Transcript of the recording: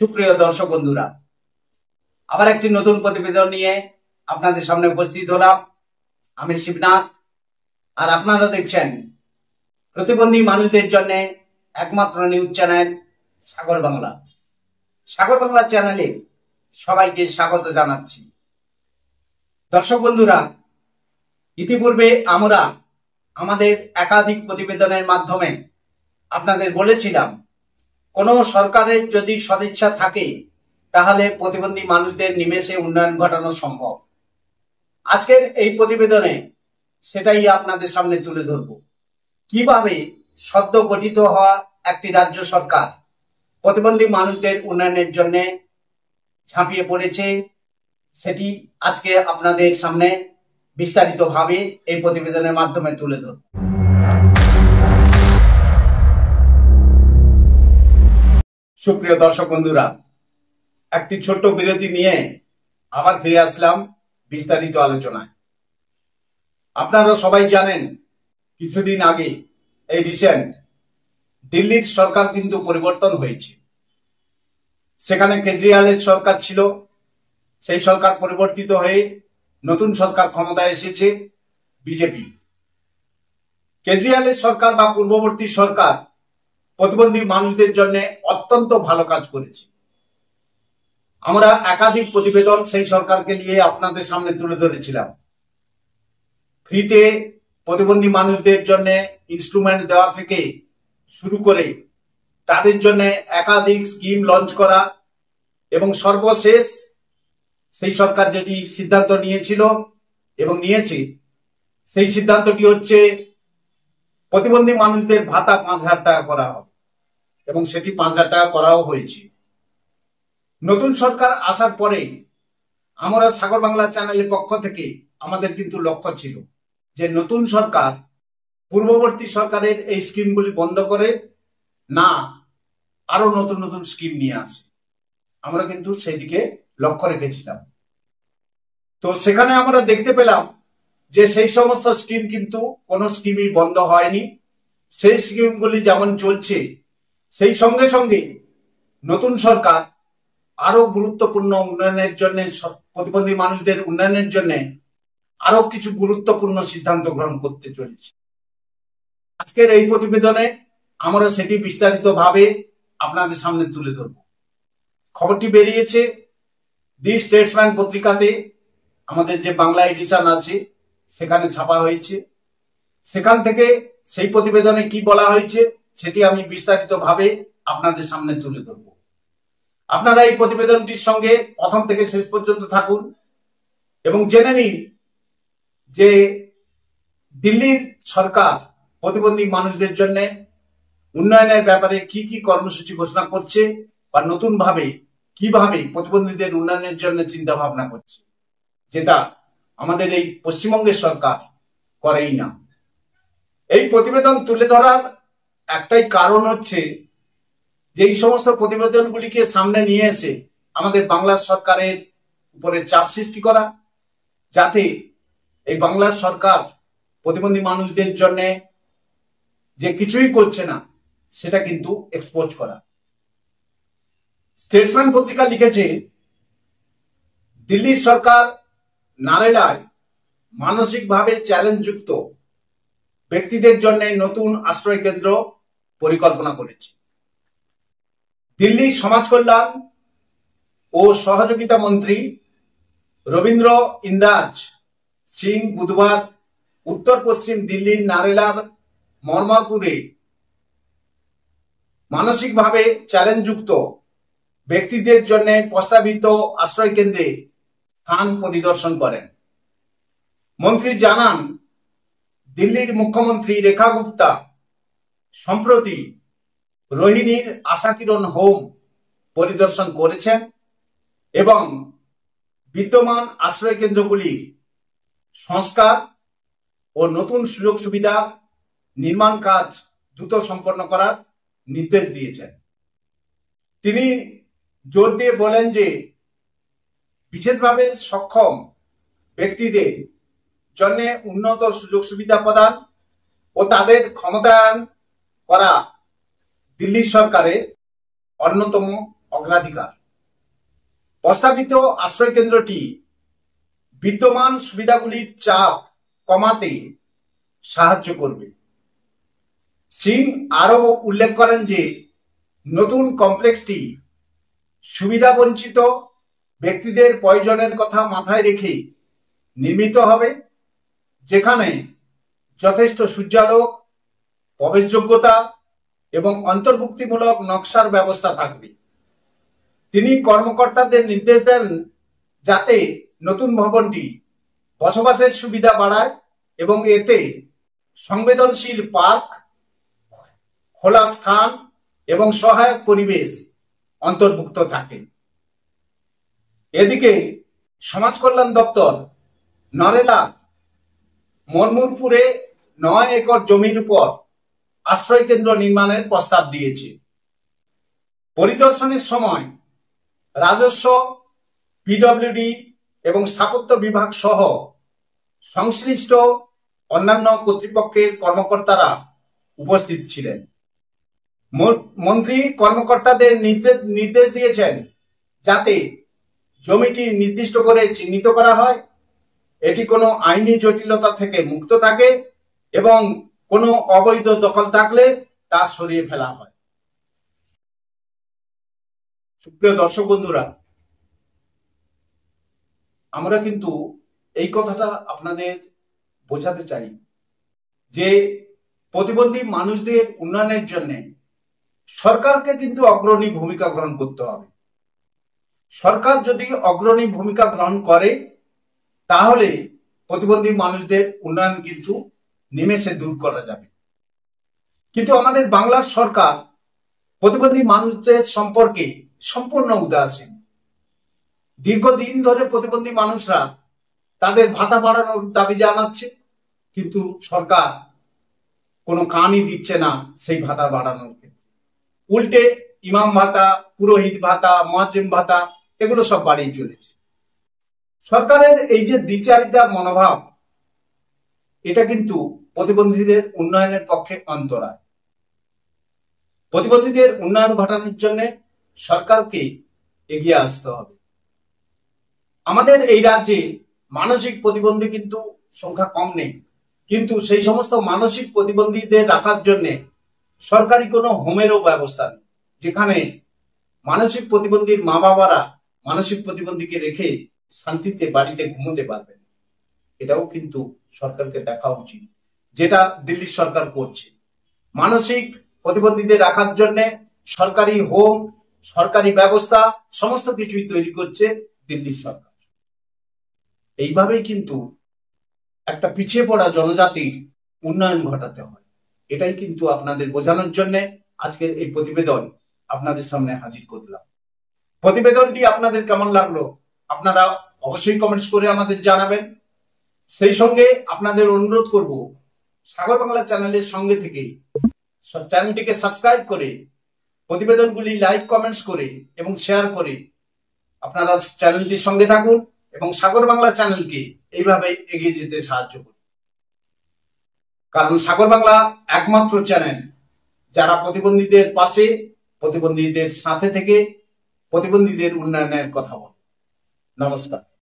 সুপ্রিয় দর্শক বন্ধুরা, আবার একটি নতুন প্রতিবেদন নিয়ে আপনাদের সামনে উপস্থিত হলাম। আমি শিবনাথ, আর আপনারা দেখছেন প্রতিবন্ধী মানুষদের জন্য একমাত্র নিউজ চ্যানেল সাগর বাংলা। সাগর বাংলা চ্যানেলে সবাইকে স্বাগত জানাচ্ছি। দর্শক বন্ধুরা, ইতিপূর্বে আমরা আমাদের একাধিক প্রতিবেদনের মাধ্যমে আপনাদের বলেছিলাম, কোনো সরকারের যদি সদিচ্ছা থাকে তাহলে প্রতিবন্ধী মানুষদের নিমেষে উন্নয়ন ঘটানো সম্ভব। আজকের এই প্রতিবেদনে সেটাই আপনাদের সামনে তুলে ধরব। কিভাবে সদ্য গঠিত হওয়া একটি রাজ্য সরকার প্রতিবন্ধী মানুষদের উন্নয়নের জন্য ঝাঁপিয়ে পড়েছে, সেটি আজকে আপনাদের সামনে বিস্তারিতভাবে এই প্রতিবেদনের মাধ্যমে তুলে ধরব। সুপ্রিয় দর্শক বন্ধুরা, একটি ছোট্ট বিরতি নিয়ে আবার ফিরে আসলাম বিস্তারিত আলোচনায়। আপনারা সবাই জানেন, কিছুদিন আগে এই রিসেন্ট দিল্লির সরকার কিন্তু পরিবর্তন হয়েছে। সেখানে কেজরিওয়ালের সরকার ছিল, সেই সরকার পরিবর্তিত হয়ে নতুন সরকার ক্ষমতায় এসেছে বিজেপি। কেজরিওয়ালের সরকার বা পূর্ববর্তী সরকার প্রতিবন্ধী মানুষদের জন্য অত্যন্ত ভালো কাজ করেছে। আমরা একাধিক প্রতিবেদন সেই সরকারকে নিয়ে আপনাদের সামনে তুলে ধরেছিলাম। ফ্রিতে প্রতিবন্ধী মানুষদের জন্য ইনস্ট্রুমেন্ট দেওয়া থেকে শুরু করে তাদের জন্য একাধিক স্কিম লঞ্চ করা, এবং সর্বশেষ সেই সরকার যেটি সিদ্ধান্ত নিয়েছিল এবং নিয়েছে, সেই সিদ্ধান্তটি হচ্ছে প্রতিবন্ধী মানুষদের ভাতা 5,000 টাকা করা হবে, এবং সেটি 5,000 টাকা করাও হয়েছে। নতুন সরকার আসার পরে আমরা সাগর বাংলা চ্যানেলের পক্ষ থেকে আমাদের কিন্তু লক্ষ্য ছিল যে নতুন সরকার পূর্ববর্তী সরকারের এই স্কিমগুলি বন্ধ করে না আরো নতুন নতুন স্কিম নিয়ে আসে। আমরা কিন্তু সেই দিকে লক্ষ্য রেখেছিলাম। তো সেখানে আমরা দেখতে পেলাম যে সেই সমস্ত স্কিম কিন্তু কোনো স্কিমই বন্ধ হয়নি। সেই স্কিমগুলি যেমন চলছে, সেই সঙ্গে সঙ্গে নতুন সরকার আরো গুরুত্বপূর্ণ উন্নয়নের জন্য, প্রতিবন্ধী মানুষদের উন্নয়নের জন্য আরো কিছু গুরুত্বপূর্ণ সিদ্ধান্ত গ্রহণ করতে চলেছে। আজকের এই প্রতিবেদনে আমরা সেটি বিস্তারিতভাবে আপনাদের সামনে তুলে ধরব। খবরটি বেরিয়েছে দি স্টেটসম্যান পত্রিকাতে, আমাদের যে বাংলা এডিশন আছে সেখানে ছাপা হয়েছে। সেখান থেকে সেই প্রতিবেদনে কি বলা হয়েছে সেটি আমি বিস্তারিতভাবে আপনাদের সামনে তুলে ধরব। আপনারা এই প্রতিবেদনটির সঙ্গে প্রথম থেকে শেষ পর্যন্ত থাকুন এবং জেনে নিন যে দিল্লির সরকার প্রতিবন্ধী মানুষদের জন্য উন্নয়নের ব্যাপারে কি কি কর্মসূচি ঘোষণা করছে, বা নতুন ভাবে কিভাবে প্রতিবন্ধীদের উন্নয়নের জন্য চিন্তা ভাবনা করছে, যেটা আমাদের এই পশ্চিমবঙ্গের সরকার করেই না। এই প্রতিবেদন তুলে ধরার একটাই কারণ হচ্ছে যে এই সমস্ত প্রতিবেদনগুলিকে সামনে নিয়ে এসে আমাদের বাংলা সরকারের উপরে চাপ সৃষ্টি করা, যাতে এই বাংলা সরকার প্রতিবন্ধী মানুষদের জন্য যে কিছুই করছে না সেটা কিন্তু এক্সপোজ করা। স্টেটসম্যান পত্রিকা লিখেছে, দিল্লির সরকার নারেলায় মানসিকভাবে চ্যালেঞ্জযুক্ত ব্যক্তিদের জন্য নতুন আশ্রয় কেন্দ্র পরিকল্পনা করেছে। দিল্লি সমাজ কল্যাণ ও সহযোগিতা মন্ত্রী রবীন্দ্র ইন্দ্রাজ সিং বুধবার উত্তর পশ্চিম দিল্লির নারেলার মর্মরপুরে মানসিকভাবে চ্যালেঞ্জযুক্ত ব্যক্তিদের জন্য প্রস্তাবিত আশ্রয় কেন্দ্রে স্থান পরিদর্শন করেন। মন্ত্রী জানান, দিল্লির মুখ্যমন্ত্রী রেখা গুপ্তা সম্প্রতি রোহিণীর আশাকিরণ হোম পরিদর্শন করেছেন এবং বিদ্যমান আশ্রয় কেন্দ্রগুলির সংস্কার ও নতুন সুযোগ সুবিধা নির্মাণ কাজ দ্রুত সম্পন্ন করার নির্দেশ দিয়েছেন। তিনি জোর দিয়ে বলেন যে বিশেষভাবে সক্ষম ব্যক্তিদের জন্য উন্নত সুযোগ সুবিধা প্রদান ও তাদের ক্ষমতায়ন করা দিল্লি সরকারের অন্যতম অগ্রাধিকার। প্রস্তাবিত আশ্রয় কেন্দ্রটি বিদ্যমান সুবিধাগুলির চাপ কমাতে সাহায্য করবে। সিং আরও উল্লেখ করেন যে নতুন কমপ্লেক্সটি সুবিধাবঞ্চিত ব্যক্তিদের প্রয়োজনের কথা মাথায় রেখে নির্মিত হবে, যেখানে যথেষ্ট সূর্যালোক, প্রবেশযোগ্যতা এবং অন্তর্ভুক্তিমূলক নকশার ব্যবস্থা থাকবে। তিনি কর্মকর্তাদের নির্দেশ দেন যাতে নতুন ভবনটি বসবাসের সুবিধা বাড়ায় এবং এতে সংবেদনশীল পার্ক, খোলা স্থান এবং সহায়ক পরিবেশ অন্তর্ভুক্ত থাকে। এদিকে সমাজ কল্যাণ দপ্তর নরেলা মরমুরপুরে 9 একর জমির উপর আশ্রয় কেন্দ্র নির্মাণের প্রস্তাব দিয়েছে। পরিদর্শনের সময় রাজস্ব, পিডব্লিউডি এবং স্থাপত্য বিভাগ সহ সংশ্লিষ্ট অন্যান্য কর্তৃপক্ষের কর্মকর্তারা উপস্থিত ছিলেন। মন্ত্রী কর্মকর্তাদের নির্দেশ দিয়েছেন যাতে জমিটি নির্দিষ্ট করে চিহ্নিত করা হয়, এটি কোনো আইনি জটিলতা থেকে মুক্ত থাকে এবং কোনো অবৈধ দখল থাকলে তা সরিয়ে ফেলা হয়। সুপ্রিয় দর্শক বন্ধুরা, আমরা কিন্তু এই কথাটা আপনাদের বোঝাতে চাই যে প্রতিবন্ধী মানুষদের উন্নয়নের জন্য সরকারকে কিন্তু অগ্রণী ভূমিকা গ্রহণ করতে হবে। সরকার যদি অগ্রণী ভূমিকা গ্রহণ করে তাহলে প্রতিবন্ধী মানুষদের উন্নয়ন কিন্তু নিমেষে দূর করা যাবে। কিন্তু আমাদের বাংলার সরকার প্রতিবন্ধী মানুষদের সম্পর্কে সম্পূর্ণ উদাসীন। দীর্ঘদিন ধরে প্রতিবন্ধী মানুষরা তাদের ভাতা বাড়ানোর দাবি জানাচ্ছে, কিন্তু সরকার কোনো কানই দিচ্ছে না সেই ভাতা বাড়ানোর ক্ষেত্রে। উল্টে ইমাম ভাতা, পুরোহিত ভাতা, মুয়াজ্জিম ভাতা এগুলো সব বাড়িয়ে চলেছে। সরকারের এই যে দ্বিচারিতা মনোভাব, এটা কিন্তু প্রতিবন্ধীদের উন্নয়নের পক্ষে অন্তরায়। প্রতিবন্ধীদের উন্নয়ন ঘটানোর জন্য সরকারকে এগিয়ে আসতে হবে। আমাদের এই রাজ্যে মানসিক প্রতিবন্ধী কিন্তু সংখ্যা কম নেই, কিন্তু সেই সমস্ত মানসিক প্রতিবন্ধীদের রাখার জন্য সরকারি কোনো হোমেরও ব্যবস্থা নেই, যেখানে মানসিক প্রতিবন্ধীর মা বাবারা মানসিক প্রতিবন্ধীকে রেখে শান্তিতে বাড়িতে ঘুমোতে পারবেন। এটাও কিন্তু সরকারকে দেখা উচিত, যেটা দিল্লির সরকার করছে। মানসিক প্রতিবন্ধীদের রাখার জন্য সরকারি হোম, সরকারি ব্যবস্থা সমস্ত কিছুই তৈরি করছে দিল্লির সরকার। এইভাবেই কিন্তু একটা পিছিয়ে পড়া জনজাতির উন্নয়ন ঘটাতে হয়। এটাই কিন্তু আপনাদের বোঝানোর জন্য আজকের এই প্রতিবেদন আপনাদের সামনে হাজির করলাম। প্রতিবেদনটি আপনাদের কেমন লাগলো আপনারা অবশ্যই কমেন্টস করে আমাদের জানাবেন। সেই সঙ্গে আপনাদের অনুরোধ করব, সাগর বাংলা চ্যানেলের সঙ্গে থেকে চ্যানেলটিকে সাবস্ক্রাইব করে প্রতিবেদনগুলি লাইক, কমেন্টস করে এবং শেয়ার করে আপনারা চ্যানেলটির সঙ্গে থাকুন এবং সাগর বাংলা চ্যানেলকে এইভাবে এগিয়ে যেতে সাহায্য করুন। কারণ সাগর বাংলা একমাত্র চ্যানেল যারা প্রতিবন্ধীদের পাশে, প্রতিবন্ধীদের সাথে থেকে প্রতিবন্ধীদের উন্নয়নের কথা বলে। নমস্কার।